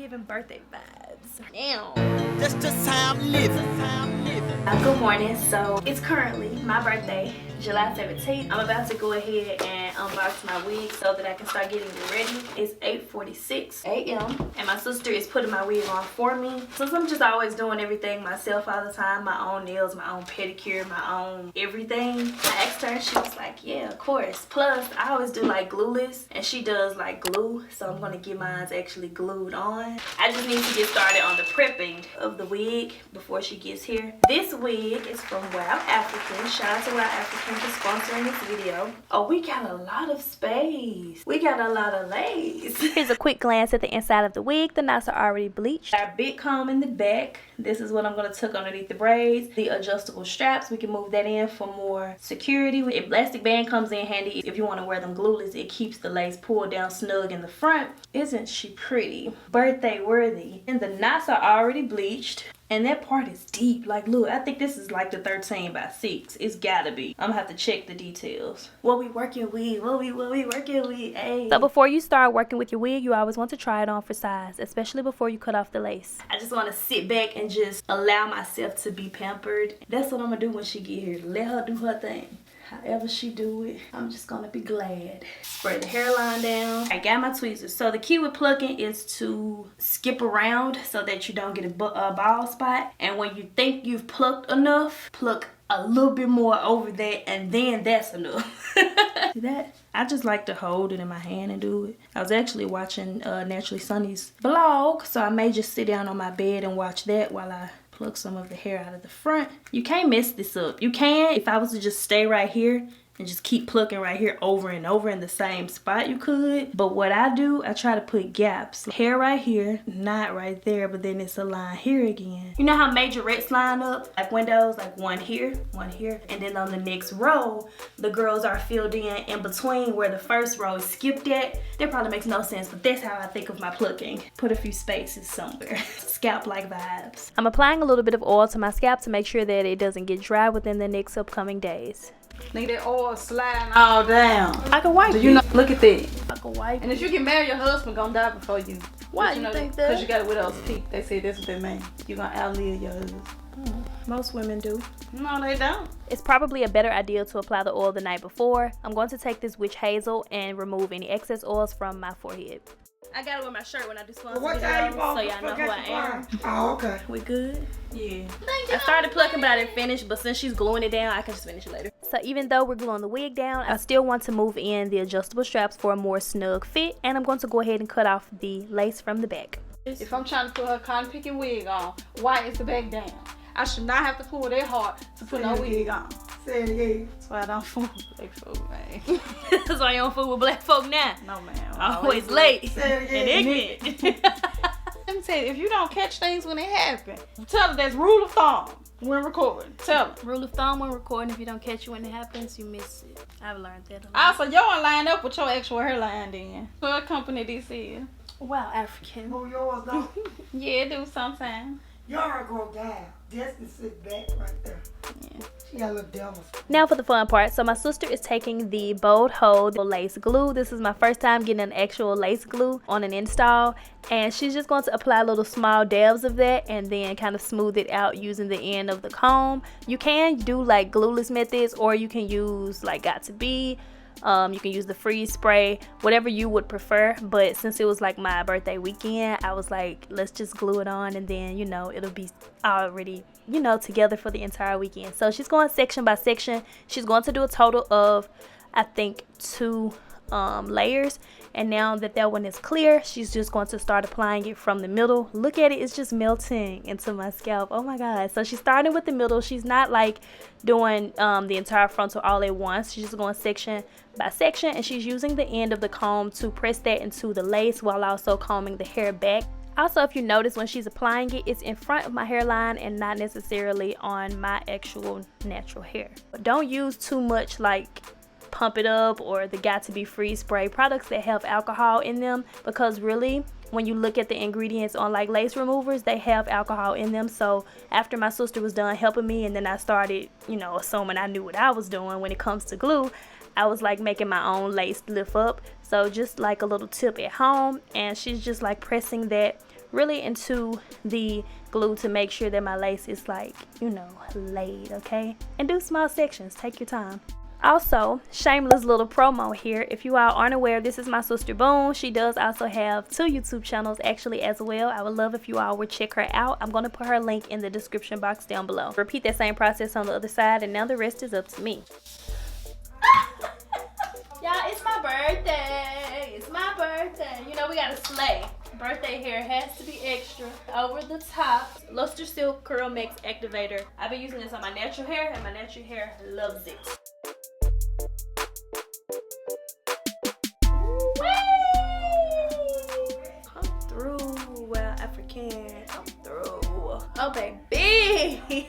giving birthday vibes. Damn. That's just how I'm living. Good morning. So it's currently my birthday, July 17th. I'm about to go ahead and unbox my wig so that I can start getting it ready. It's 8:46 a.m. and my sister is putting my wig on for me. Since I'm just always doing everything myself all the time, my own nails, my own pedicure, my own everything, I asked her and she was like, yeah, of course. Plus, I always do like glueless and she does like glue, so I'm gonna get mine actually glued on. I just need to get started on the prepping of the wig before she gets here. This wig is from WowAfrican. Shout out to WowAfrican for sponsoring this video. Oh, we got a lot of space. We got a lot of lace. Here's a quick glance at the inside of the wig. The knots are already bleached. Our big comb in the back. This is what I'm going to tuck underneath the braids. The adjustable straps, we can move that in for more security. An elastic band comes in handy if you want to wear them glueless. It keeps the lace pulled down snug in the front. Isn't she pretty? Birthday worthy. And the knots are already bleached. And that part is deep. Like, look, I think this is like the 13x6. It's gotta be. I'm gonna have to check the details. What we working with? What we working with? Hey. So before you start working with your wig, you always want to try it on for size, especially before you cut off the lace. I just want to sit back and just allow myself to be pampered. That's what I'm gonna do when she get here. Let her do her thing. However she do it, I'm just gonna be glad. Spray the hairline down. I got my tweezers. So the key with plucking is to skip around so that you don't get a bald spot. And when you think you've plucked enough, pluck a little bit more over that, and then that's enough. See that? I just like to hold it in my hand and do it. I was actually watching Naturally Sunny's vlog, so I may just sit down on my bed and watch that while I pluck some of the hair out of the front. You can't mess this up. You can. If I was to just stay right here and just keep plucking right here over and over in the same spot, you could. But what I do, I try to put gaps. Hair right here, not right there, but then it's a line here again. You know how majorettes line up? Like windows, like one here, and then on the next row, the girls are filled in between where the first row is skipped at. That probably makes no sense, but that's how I think of my plucking. Put a few spaces somewhere. Scalp-like vibes. I'm applying a little bit of oil to my scalp to make sure that it doesn't get dry within the next upcoming days. Need that oil sliding all down. I can wipe it. Do you know? Look at that. I can wipe it. And if you get married, your husband gonna die before you. Why you think that? Because you got a widow's peak. They say that's what they mean. You gonna outlive your husband. Most women do. No, they don't. It's probably a better idea to apply the oil the night before. I'm going to take this witch hazel and remove any excess oils from my forehead. I gotta wear my shirt when I do sponsor videos, so y'all know who I am. Oh, okay. We good? Yeah. I started plucking, but I didn't finish. But since she's gluing it down, I can just finish it later. So even though we're gluing the wig down, I still want to move in the adjustable straps for a more snug fit. And I'm going to go ahead and cut off the lace from the back. If I'm trying to put her cotton picking wig on, why is the back down? I should not have to pull that hard to put no wig on. Say it again. That's why I don't fool with black folk, man. That's why you don't fool with black folk now. No, man. Always late Say it again. and ignorant. Let me tell you, if you don't catch things when they happen, tell her that's rule of thumb when recording. Tell her. Rule of thumb when recording, if you don't catch it when it happens, you miss it. I've learned that a lot. Also, you don't line up with your actual hairline then. What company this is? WowAfrican. Move yours though. Yeah, do sometimes. Y'all go down. Just to sit back right there. Yeah. She got a little devil. Now for the fun part. So my sister is taking the Bold Hold lace glue. This is my first time getting an actual lace glue on an install. And she's just going to apply little small dabs of that and then kind of smooth it out using the end of the comb. You can do like glueless methods, or you can use like Got To Be. You can use the freeze spray, whatever you would prefer. But since it was like my birthday weekend, I was like, let's just glue it on, and then, you know, it'll be already, you know, together for the entire weekend. So she's going section by section. She's going to do a total of, I think, 2 layers. And now that that one is clear, she's just going to start applying it from the middle. Look at it, it's just melting into my scalp. Oh my god. So she's starting with the middle. She's not like doing the entire frontal all at once. She's just going section by section, and she's using the end of the comb to press that into the lace while also combing the hair back. Also, if you notice, when she's applying it, it's in front of my hairline and not necessarily on my actual natural hair. But don't use too much like Pump It Up or the Got To Be freeze spray products that have alcohol in them, because really when you look at the ingredients on like lace removers, they have alcohol in them. So after my sister was done helping me, and then I started, you know, assuming I knew what I was doing when it comes to glue, I was like making my own lace lift up. So just like a little tip at home, and she's just like pressing that really into the glue to make sure that my lace is like, you know, laid, okay? And do small sections, take your time. Also, shameless little promo here. If you all aren't aware, this is my sister Boon. She does also have 2 YouTube channels actually as well. I would love if you all would check her out. I'm going to put her link in the description box down below. Repeat that same process on the other side, and now the rest is up to me. Y'all, it's my birthday. It's my birthday. You know we gotta slay. Birthday hair has to be extra. Over the top. Luster Silk Curl Mix Activator. I've been using this on my natural hair, and my natural hair loves it. Come through, WowAfrican. Come through. Oh, baby.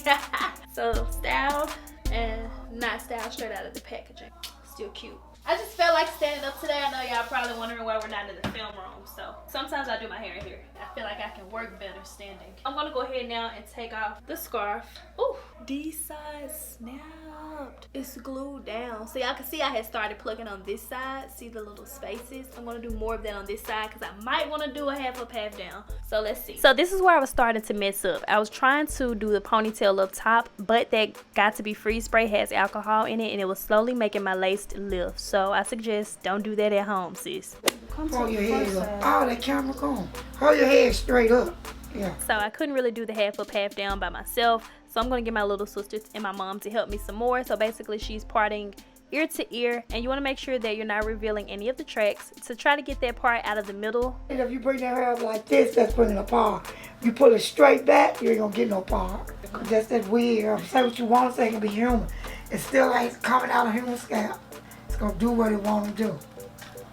So, style and not style straight out of the packaging. Still cute. I just felt like standing up today. I know y'all probably wondering why we're not in the film room. So sometimes I do my hair here. I feel like I can work better standing. I'm gonna go ahead now and take off the scarf. Ooh, these sides snapped. It's glued down. So y'all can see I had started plucking on this side. See the little spaces? I'm gonna do more of that on this side because I might want to do a half up, half down. So let's see. So this is where I was starting to mess up. I was trying to do the ponytail up top, but that got to be freeze spray has alcohol in it, and it was slowly making my lace lift. So I suggest don't do that at home, sis. Hold your head up. Oh, that camera gone. Hold your head straight up. Yeah. So I couldn't really do the half up, half down by myself. So I'm going to get my little sisters and my mom to help me some more. So basically she's parting ear to ear. And you want to make sure that you're not revealing any of the tracks. To try to get that part out of the middle. And if you bring that hair up like this, that's putting a part. You pull it straight back, you ain't going to get no part. That's that wig. Say what you want to say, it can be human. It still ain't coming out of human scalp. It's going to do what it want to do.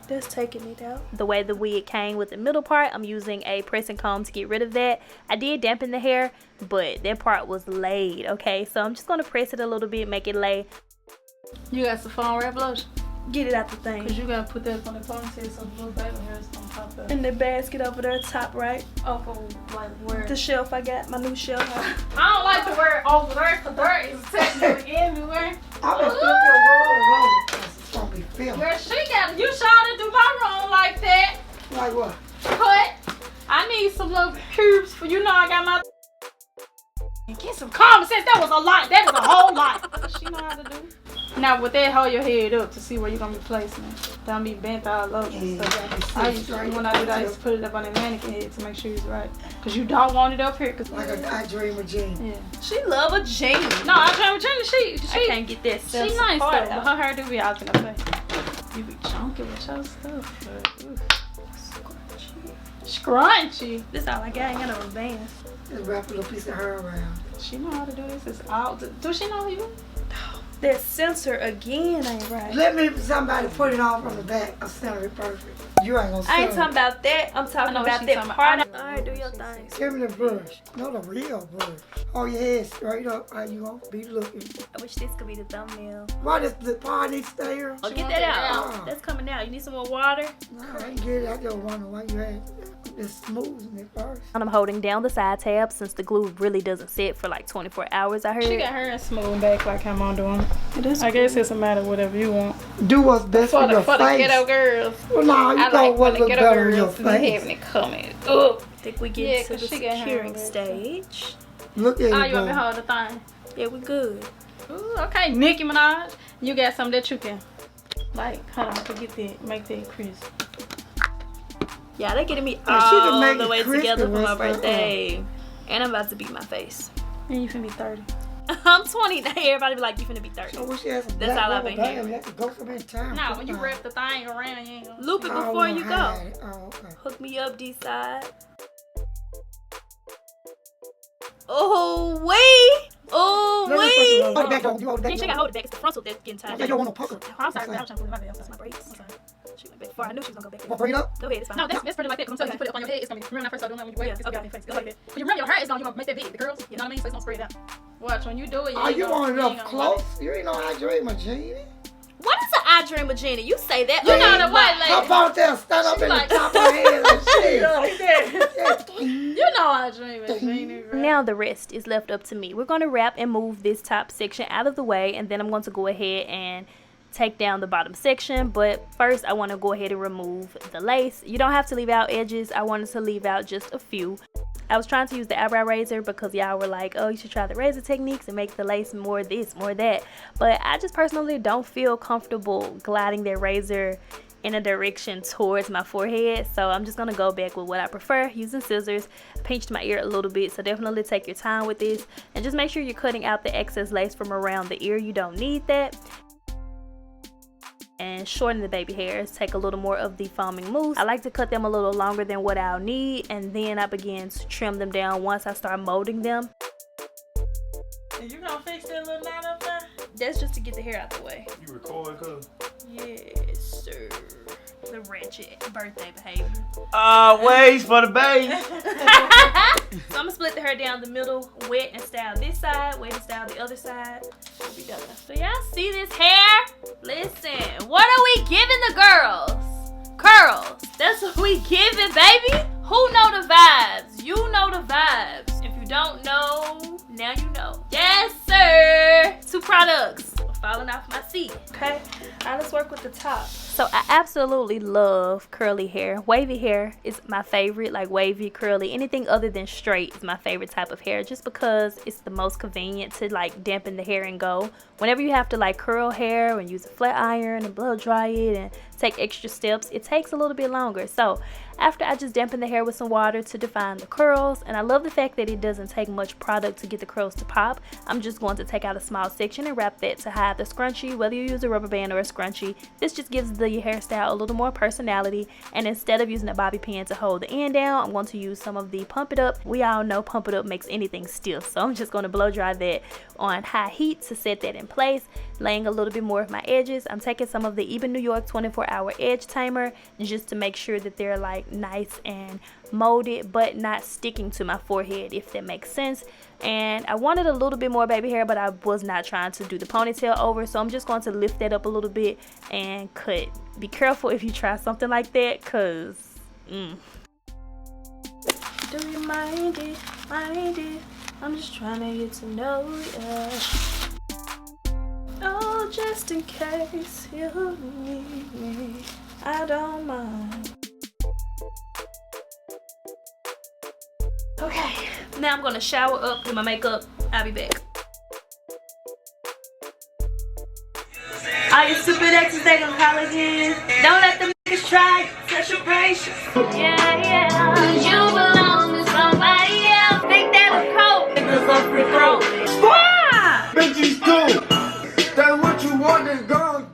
That's taking it out. The way the wig came with the middle part, I'm using a pressing comb to get rid of that. I did dampen the hair, but that part was laid, okay? So I'm just going to press it a little bit, make it lay. You got some foam wrap lotion? Get it out the thing. Cause you gotta put that on the ponytail so the little baby hairs on top of it. In the basket over there, top right. Over like where? The shelf I got, my new shelf. I don't like to wear it over there because there is technically everywhere. I'm going to flip your roll. It's going to be filmed. Girl, you shot to do my room like that. Like what? Cut. I need some little cubes for, you know, I got my. Get some common sense. That was a lot. That was a whole lot. She know how to do. Now with that, hold your head up to see where you're gonna be placing it. Don't be bent all over. Yeah, So when I do that, I used to put it up on the mannequin head to make sure it's right. Cause you don't want it up here. Cause Like I dream of Jean. yeah. She love a jean. No, I dream of Jenny. I can't get that stuff. She nice though, but her hair do be out in the face. You be chunky with your stuff, but ooh. Scrunchy. This all I got. I ain't got no bands. Just wrap a little piece of hair around. She know how to do this. It's all. Do she know you? That sensor again ain't right. Let me somebody put it on from the back. I'll center it perfect. You ain't gonna I ain't center talking about that. I'm talking about that part. Alright, do your thing. Give me the brush. No, the real brush. Hold your head straight up. How you gonna be looking? I wish this could be the thumbnail. Why does the part need to stay here? Oh, get that out. That's coming out. You need some more water? No, I ain't get it. I just wonder why you had just smoothing it first. I'm holding down the side tab since the glue really doesn't sit for like 24 hours, I heard. She got her smooth back like how I'm doing. I guess it's a matter of whatever you want. Do what's best for your For the face. ghetto girls. Well, no, you I know like what when the look ghetto better in your girls be face. having it coming up. I think we get to the she got her securing on there, stage. Look at Oh, it. you want me to Boy. hold the thing? Yeah, we good. Ooh, okay, Nicki Minaj. You got something that you can, like, hold on, I can get that, make that crisp. Yeah, they getting me she can all make the it way crispy together for my with her, birthday. And I'm about to beat my face. And you finna be 30. I'm 20 now. Everybody be like, you finna be 30. I wish you had some That's black all I've rubber been band. hearing. You have to go from in town. Nah, when you wrap the thing around, you ain't gonna. Loop it I before wanna you go. hide it. Oh, okay. Hook me up, D-side. Oh, wait. Oh, Let me put wait. the hold it back, though. You hold it back, She gotta hold it back. It's the frontal that's getting tied. Okay, you don't want to pucker. Oh, I'm sorry. I was trying to pull my belt. That's my braids. I'm sorry. She went back before. I knew she was gonna go back. Want to bring it up? Go ahead. It's fine. No, that's pretty like that. Cause I'm telling you, put it up on your head. It's gonna be. Remember when I first started doing that when you wet? It's gonna be on your face. Just like that. But you remember your hair is gonna make that big. The curls. You know what I mean? So it's gonna spread out. Watch when you do it. Oh, you want it up close? You ain't know I dream of Jeannie. What is an I dream of Jenny? You say that. You know the what, How lady? about that? Stand up She in like- the top of her head like shit. Like that. You know I dream of Jeannie, right? Now the rest is left up to me. We're going to wrap and move this top section out of the way, and then I'm going to go ahead and take down the bottom section. But first I want to go ahead and remove the lace. You don't have to leave out edges. I wanted to leave out just a few. I was trying to use the eyebrow razor because y'all were like, oh, you should try the razor techniques and make the lace more this, more that. But I just personally don't feel comfortable gliding that razor in a direction towards my forehead, so I'm just gonna go back with what I prefer, using scissors. Pinched my ear a little bit, so definitely take your time with this and just make sure you're cutting out the excess lace from around the ear. You don't need that. And shorten the baby hairs, take a little more of the foaming mousse. I like to cut them a little longer than what I'll need, and then I begin to trim them down once I start molding them. And you gonna fix that little knot up there? That's just to get the hair out the way. You recording, cuz? Yes, sir. The wretched birthday behavior. Ways for the baby. So I'm gonna split the hair down the middle, wet and style this side, wet and style the other side. We'll be done. So y'all see this hair? Listen, what are we giving the girls? Curls. That's what we giving, baby. Who know the vibes? You know the vibes. If you don't know, now you know. Yes, sir. 2 products. Falling off my seat. Okay, now let's work with the top. So I absolutely love curly hair. Wavy hair is my favorite, like wavy, curly. Anything other than straight is my favorite type of hair, just because it's the most convenient to like dampen the hair and go. Whenever you have to like curl hair and use a flat iron and blow dry it and take extra steps, it takes a little bit longer. So after I just dampen the hair with some water to define the curls, and I love the fact that it doesn't take much product to get the curls to pop, I'm just going to take out a small section and wrap that to hide the scrunchie. Whether you use a rubber band or a scrunchie, this just gives the hairstyle a little more personality. And instead of using a bobby pin to hold the end down, I'm going to use some of the Pump It Up. We all know Pump It Up makes anything stiff, so I'm just going to blow dry that on high heat to set that in place, laying a little bit more of my edges. I'm taking some of the Even New York 24-hour edge tamer just to make sure that they're like nice and molded but not sticking to my forehead, if that makes sense. And I wanted a little bit more baby hair, but I was not trying to do the ponytail over, so I'm just going to lift that up a little bit and cut. Be careful if you try something like that, cause do you mind it, mind it? I'm just trying to get to know ya. Oh, just in case you need me, I don't mind. Okay, now I'm gonna shower up, do my makeup. I'll be back. All your stupid exes, they gon' call again. Don't let them niggas try touch your braces. Yeah. Cause you belong to somebody else. Think that'll cope. Niggas up the throat. Bitches do. That's what you want is gone.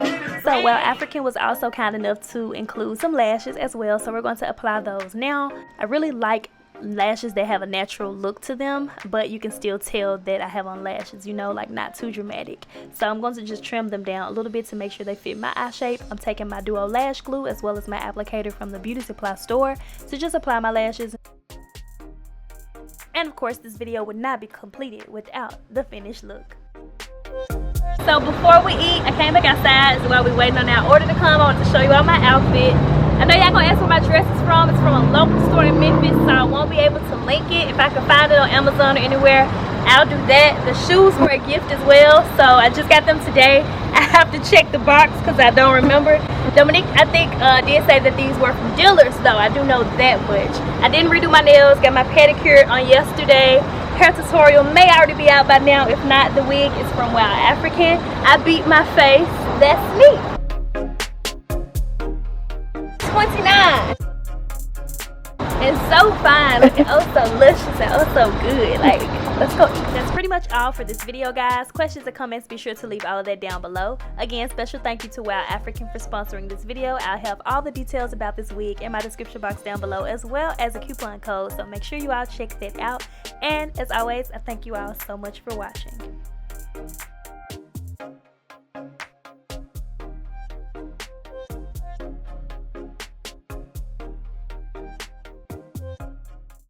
So WowAfrican was also kind enough to include some lashes as well, so we're going to apply those now. I really like lashes that have a natural look to them, but you can still tell that I have on lashes, you know, like not too dramatic. So I'm going to just trim them down a little bit to make sure they fit my eye shape. I'm taking my Duo lash glue as well as my applicator from the beauty supply store to just apply my lashes. And of course, this video would not be completed without the finished look. So before we eat, I came back outside, so while we waiting on our order to come, I wanted to show you all my outfit. I know y'all gonna ask where my dress is from. It's from a local store in Memphis, so I won't be able to link it. If I can find it on Amazon or anywhere, I'll do that. The shoes were a gift as well, so I just got them today. I have to check the box because I don't remember. Dominique, I think, did say that these were from dealers, though. I do know that much. I didn't redo my nails, got my pedicure on yesterday. Hair tutorial may already be out by now. If not, the wig is from WowAfrican. I beat my face. That's me. 29 and so fine, looking oh so luscious and oh so good. Like, let's go eat. That's pretty much all for this video, guys. Questions or comments, be sure to leave all of that down below. Again, special thank you to WowAfrican for sponsoring this video. I'll have all the details about this wig in my description box down below, as well as a coupon code, so make sure you all check that out. And as always, I thank you all so much for watching.